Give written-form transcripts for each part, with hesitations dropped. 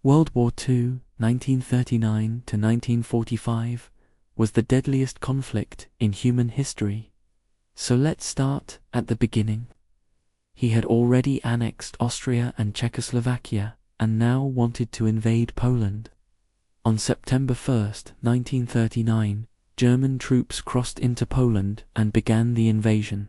World War II, 1939 to 1945, was the deadliest conflict in human history. So let's start at the beginning. He had already annexed Austria and Czechoslovakia, and now wanted to invade Poland. On September 1st, 1939, German troops crossed into Poland and began the invasion.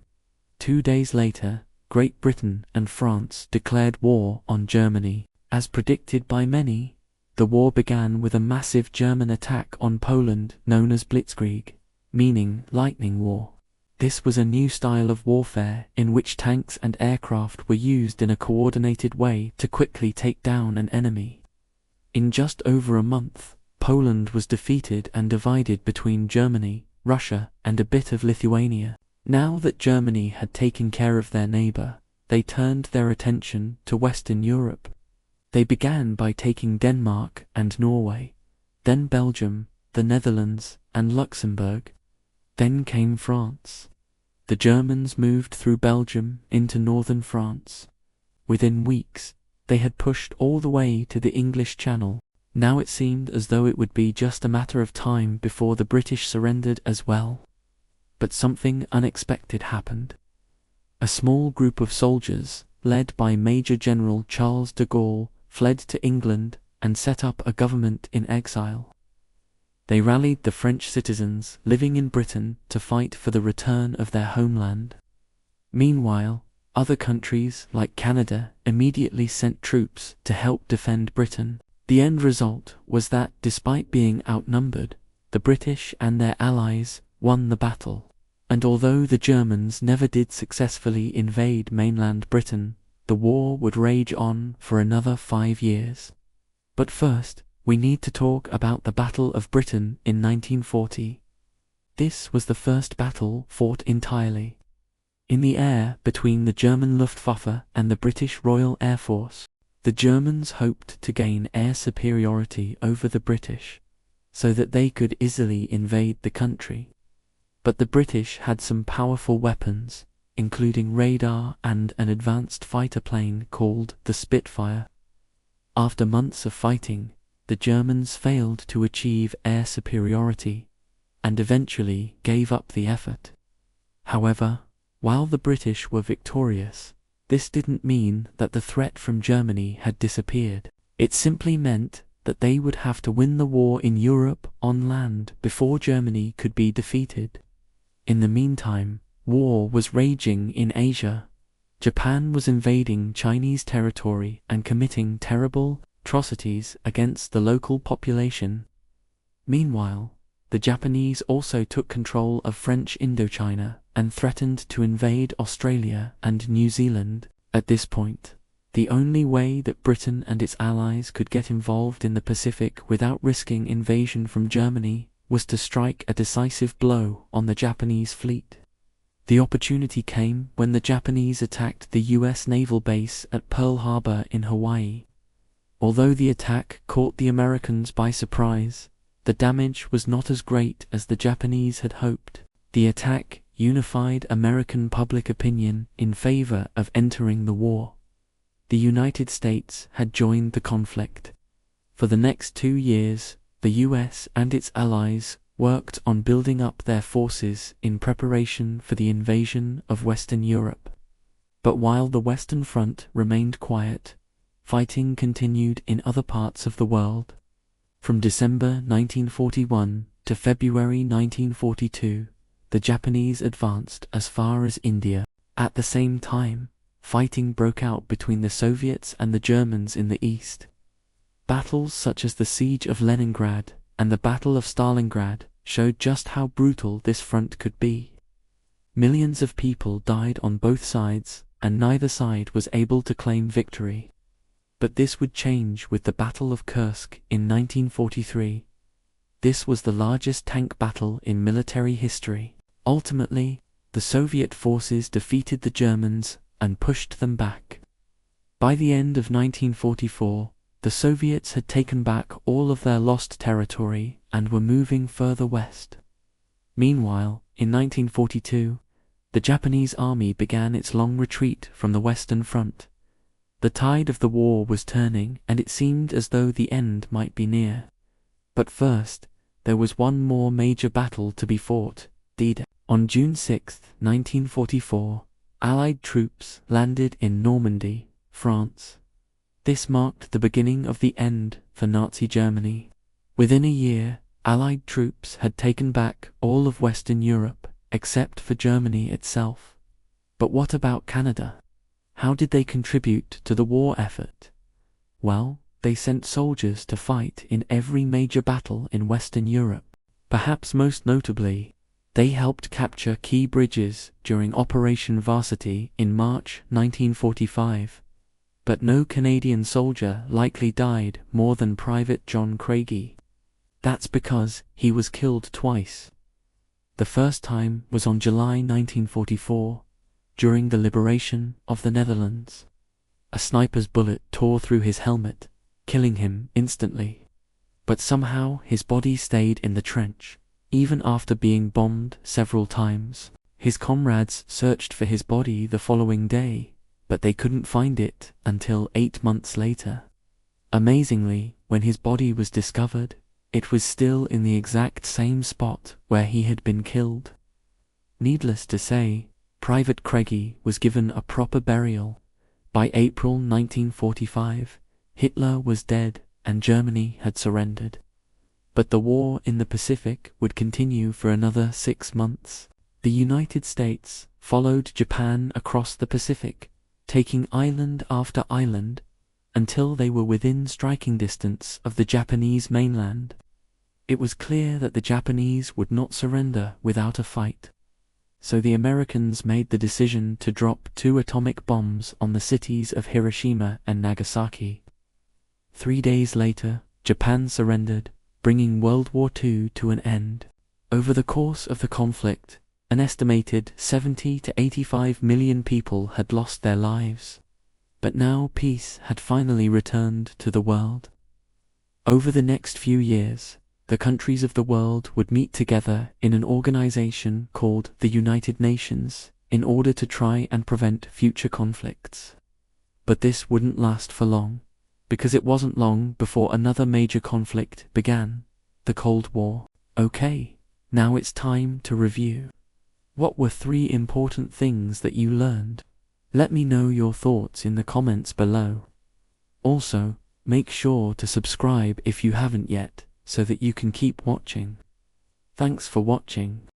2 days later, Great Britain and France declared war on Germany. As predicted by many, the war began with a massive German attack on Poland known as Blitzkrieg, meaning lightning war. This was a new style of warfare in which tanks and aircraft were used in a coordinated way to quickly take down an enemy. In just over a month, Poland was defeated and divided between Germany, Russia, and a bit of Lithuania. Now that Germany had taken care of their neighbor, they turned their attention to Western Europe. They began by taking Denmark and Norway, then Belgium, the Netherlands, and Luxembourg. Then came France. The Germans moved through Belgium into northern France. Within weeks, they had pushed all the way to the English Channel. Now it seemed as though it would be just a matter of time before the British surrendered as well. But something unexpected happened. A small group of soldiers, led by Major General Charles de Gaulle, fled to England and set up a government in exile. They rallied the French citizens living in Britain to fight for the return of their homeland. Meanwhile, other countries like Canada immediately sent troops to help defend Britain. The end result was that, despite being outnumbered, the British and their allies won the battle. And although the Germans never did successfully invade mainland Britain, the war would rage on for another 5 years. But first, we need to talk about the Battle of Britain in 1940. This was the first battle fought entirely in the air between the German Luftwaffe and the British Royal Air Force. The Germans hoped to gain air superiority over the British, so that they could easily invade the country. But the British had some powerful weapons, including radar and an advanced fighter plane called the Spitfire. After months of fighting, the Germans failed to achieve air superiority, and eventually gave up the effort. However, while the British were victorious, this didn't mean that the threat from Germany had disappeared. It simply meant that they would have to win the war in Europe on land before Germany could be defeated. In the meantime, war was raging in Asia. Japan was invading Chinese territory and committing terrible atrocities against the local population. Meanwhile, the Japanese also took control of French Indochina and threatened to invade Australia and New Zealand. At this point, the only way that Britain and its allies could get involved in the Pacific without risking invasion from Germany was to strike a decisive blow on the Japanese fleet. The opportunity came when the Japanese attacked the US naval base at Pearl Harbor in Hawaii. Although the attack caught the Americans by surprise, the damage was not as great as the Japanese had hoped. The attack unified American public opinion in favor of entering the war. The United States had joined the conflict. For the next 2 years, the US and its allies worked on building up their forces in preparation for the invasion of Western Europe. But while the Western Front remained quiet, fighting continued in other parts of the world. From December 1941 to February 1942, the Japanese advanced as far as India. At the same time, fighting broke out between the Soviets and the Germans in the east. Battles such as the Siege of Leningrad and the Battle of Stalingrad showed just how brutal this front could be. Millions of people died on both sides, and neither side was able to claim victory. But this would change with the Battle of Kursk in 1943. This was the largest tank battle in military history. Ultimately, the Soviet forces defeated the Germans and pushed them back. By the end of 1944, the Soviets had taken back all of their lost territory and were moving further west. Meanwhile, in 1942, the Japanese army began its long retreat from the Western Front. The tide of the war was turning, and it seemed as though the end might be near. But first, there was one more major battle to be fought, D-Day. On June 6, 1944, Allied troops landed in Normandy, France. This marked the beginning of the end for Nazi Germany. Within a year, Allied troops had taken back all of Western Europe, except for Germany itself. But what about Canada? How did they contribute to the war effort? Well, they sent soldiers to fight in every major battle in Western Europe. Perhaps most notably, they helped capture key bridges during Operation Varsity in March 1945. But no Canadian soldier likely died more than Private John Craigie. That's because he was killed twice. The first time was on July 1944, during the liberation of the Netherlands. A sniper's bullet tore through his helmet, killing him instantly. But somehow his body stayed in the trench, even after being bombed several times. His comrades searched for his body the following day, but they couldn't find it until 8 months later. Amazingly, when his body was discovered, it was still in the exact same spot where he had been killed. Needless to say, Private Craigie was given a proper burial. By April 1945, Hitler was dead and Germany had surrendered. But the war in the Pacific would continue for another 6 months. The United States followed Japan across the Pacific, taking island after island, until they were within striking distance of the Japanese mainland. It was clear that the Japanese would not surrender without a fight. So the Americans made the decision to drop 2 atomic bombs on the cities of Hiroshima and Nagasaki. 3 days later, Japan surrendered, bringing World War II to an end. Over the course of the conflict, an estimated 70 to 85 million people had lost their lives. But now peace had finally returned to the world. Over the next few years, the countries of the world would meet together in an organization called the United Nations in order to try and prevent future conflicts. But this wouldn't last for long, because it wasn't long before another major conflict began, the Cold War. Okay, now it's time to review. What were 3 important things that you learned? Let me know your thoughts in the comments below. Also, make sure to subscribe if you haven't yet, so that you can keep watching. Thanks for watching.